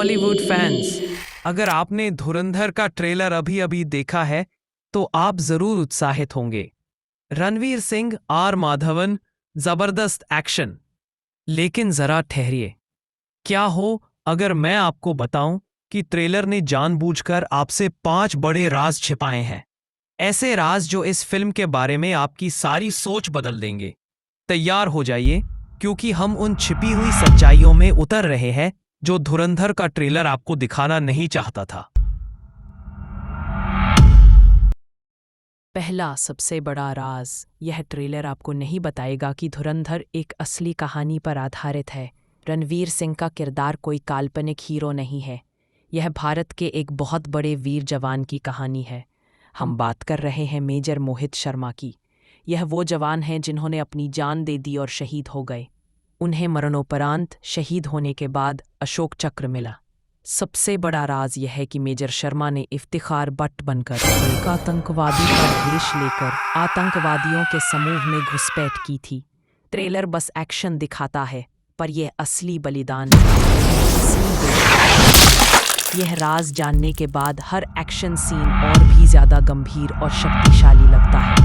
Bollywood fans, अगर आपने धुरंधर का ट्रेलर अभी अभी देखा है तो आप जरूर उत्साहित होंगे। रणवीर सिंह, आर माधवन, जबरदस्त एक्शन। लेकिन जरा ठहरिए, क्या हो अगर मैं आपको बताऊं कि ट्रेलर ने जानबूझकर आपसे 5 बड़े राज छिपाए हैं। ऐसे राज जो इस फिल्म के बारे में आपकी सारी सोच बदल देंगे। तैयार हो जाइए, क्योंकि हम उन छिपी हुई सच्चाइयों में उतर रहे हैं जो धुरंधर का ट्रेलर आपको दिखाना नहीं चाहता था। पहला सबसे बड़ा राज, यह ट्रेलर आपको नहीं बताएगा कि धुरंधर एक असली कहानी पर आधारित है। रणवीर सिंह का किरदार कोई काल्पनिक हीरो नहीं है। यह भारत के एक बहुत बड़े वीर जवान की कहानी है। हम बात कर रहे हैं मेजर मोहित शर्मा की। यह वो जवान हैं जिन्होंने अपनी जान दे दी और शहीद हो गए। उन्हें मरणोपरांत शहीद होने के बाद अशोक चक्र मिला। सबसे बड़ा राज यह है कि मेजर शर्मा ने इफ्तिखार बट बनकर एक आतंकवादी का वेश लेकर आतंकवादियों के समूह में घुसपैठ की थी। ट्रेलर बस एक्शन दिखाता है, पर यह असली बलिदान है, असली देशभक्ति। यह राज जानने के बाद हर एक्शन सीन और भी ज्यादा गंभीर और शक्तिशाली लगता है।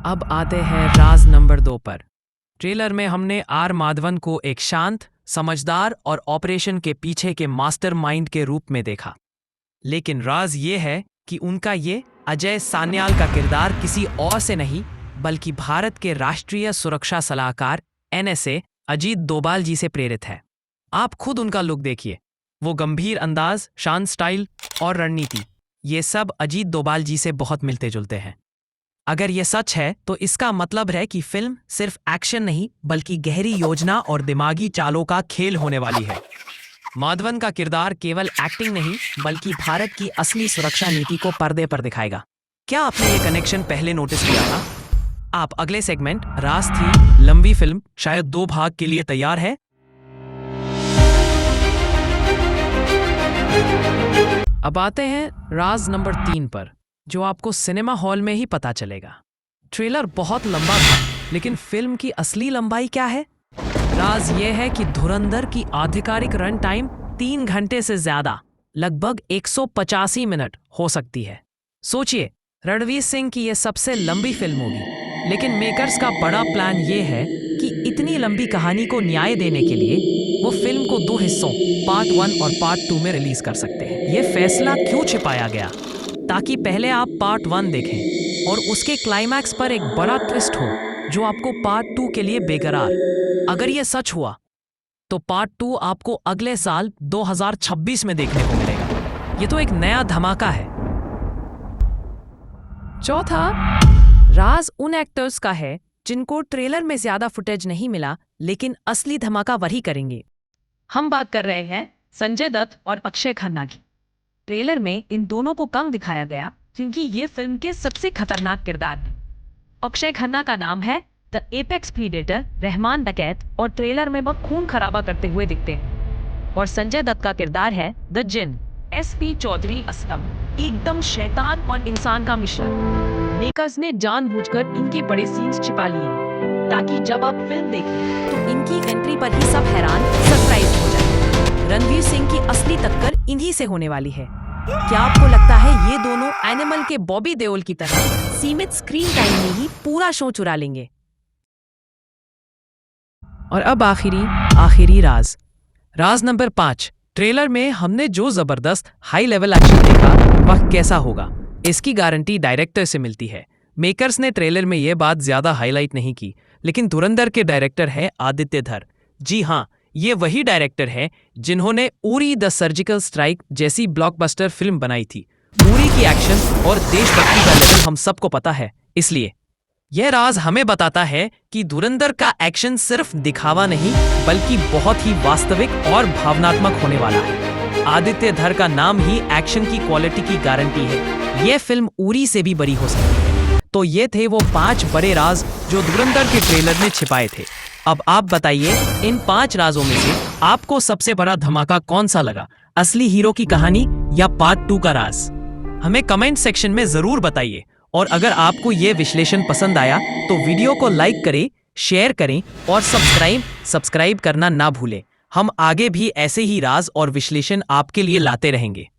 अब आते हैं राज नंबर 2 पर। ट्रेलर में हमने आर माधवन को एक शांत, समझदार और ऑपरेशन के पीछे के मास्टरमाइंड के रूप में देखा। लेकिन राज ये है कि उनका ये अजय सान्याल का किरदार किसी और से नहीं बल्कि भारत के राष्ट्रीय सुरक्षा सलाहकार NSA अजीत डोभाल जी से प्रेरित है। आप खुद उनका लुक देखिए, वो गंभीर अंदाज, शांत स्टाइल और रणनीति, ये सब अजीत डोभाल जी से बहुत मिलते जुलते हैं। अगर ये सच है तो इसका मतलब है कि फिल्म सिर्फ एक्शन नहीं बल्कि गहरी योजना और दिमागी चालों का खेल होने वाली है। माधवन का किरदार केवल एक्टिंग नहीं बल्कि भारत की असली सुरक्षा नीति को पर्दे पर दिखाएगा। क्या आपने ये कनेक्शन पहले नोटिस किया था? आप अगले सेगमेंट राज थी लंबी फिल्म, शायद 2 भाग के लिए तैयार है? अब आते हैं राज नंबर 3 पर, जो आपको सिनेमा हॉल में ही पता चलेगा। ट्रेलर बहुत लंबा था, लेकिन फिल्म की असली लंबाई क्या है? राज ये है कि धुरंधर की आधिकारिक रन टाइम 3 घंटे से ज्यादा, लगभग 185 मिनट हो सकती है। सोचिए, रणवीर सिंह की यह सबसे लंबी फिल्म होगी, लेकिन मेकर्स का बड़ा प्लान ये है कि इतनी लंबी कहानी को न्याय देने के लिए वो फिल्म को 2 हिस्सों, पार्ट 1 और पार्ट 2 में रिलीज कर सकते हैं। ये फैसला क्यों छिपाया गया? ताकि पहले आप पार्ट 1 देखें और उसके क्लाइमैक्स पर एक बड़ा ट्विस्ट हो जो आपको पार्ट 2 के लिए बेकरार। अगर यह सच हुआ तो पार्ट 2 आपको अगले साल 2026 में देखने को मिलेगा। ये तो एक नया धमाका है। चौथा राज उन एक्टर्स का है जिनको ट्रेलर में ज्यादा फुटेज नहीं मिला, लेकिन असली धमाका वही करेंगे। हम बात कर रहे हैं संजय दत्त और अक्षय खन्ना की। ट्रेलर में इन दोनों को कम दिखाया गया क्योंकि ये फिल्म के सबसे खतरनाक किरदार हैं। अक्षय खन्ना का नाम है द एपेक्स प्रीडेटर, रहमान डकैत, और ट्रेलर में वह खून खराबा करते हुए दिखते हैं। और संजय दत्त का किरदार है द जिन, SP चौधरी असलम, एकदम शैतान और इंसान का मिश्रण। मेकर्स ने जानबूझकर इनके बड़े सीन्स छिपा लिए ताकि जब आप फिल्म देखें तो इनकी एंट्री पर ही सब हैरान, सरप्राइज हो जाए। रणवीर सिंह की असली टक्कर इन्हीं से होने वाली है। क्या आपको लगता है ये दोनों एनिमल के बॉबी देओल की तरह सीमित स्क्रीन टाइम में ही पूरा शो चुरा लेंगे? और अब आखिरी राज नंबर 5। ट्रेलर में हमने जो जबरदस्त हाई लेवल एक्शन देखा वह कैसा होगा, इसकी गारंटी डायरेक्टर से मिलती है। मेकर्स ने ट्रेलर में यह बात ज्यादा हाईलाइट नहीं की, लेकिन धुरंधर के डायरेक्टर है आदित्य धर। जी हाँ, ये वही डायरेक्टर है जिन्होंने उरी द सर्जिकल स्ट्राइक जैसी ब्लॉकबस्टर फिल्म बनाई थी। उरी की एक्शन और देशभक्ति का लेवल हम सबको पता है, इसलिए यह राज हमें बताता है कि धुरंधर का एक्शन सिर्फ दिखावा नहीं बल्कि बहुत ही वास्तविक और भावनात्मक होने वाला है। आदित्य धर का नाम ही एक्शन की क्वालिटी की गारंटी है। यह फिल्म उरी से भी बड़ी हो सकती है। तो ये थे वो 5 बड़े राज जो धुरंधर के ट्रेलर में छिपाए थे। अब आप बताइए, इन 5 राजों में से आपको सबसे बड़ा धमाका कौन सा लगा? असली हीरो की कहानी या पार्ट 2 का राज? हमें कमेंट सेक्शन में जरूर बताइए। और अगर आपको ये विश्लेषण पसंद आया तो वीडियो को लाइक करें, शेयर करें और सब्सक्राइब करना ना भूलें। हम आगे भी ऐसे ही राज और विश्लेषण आपके लिए लाते रहेंगे।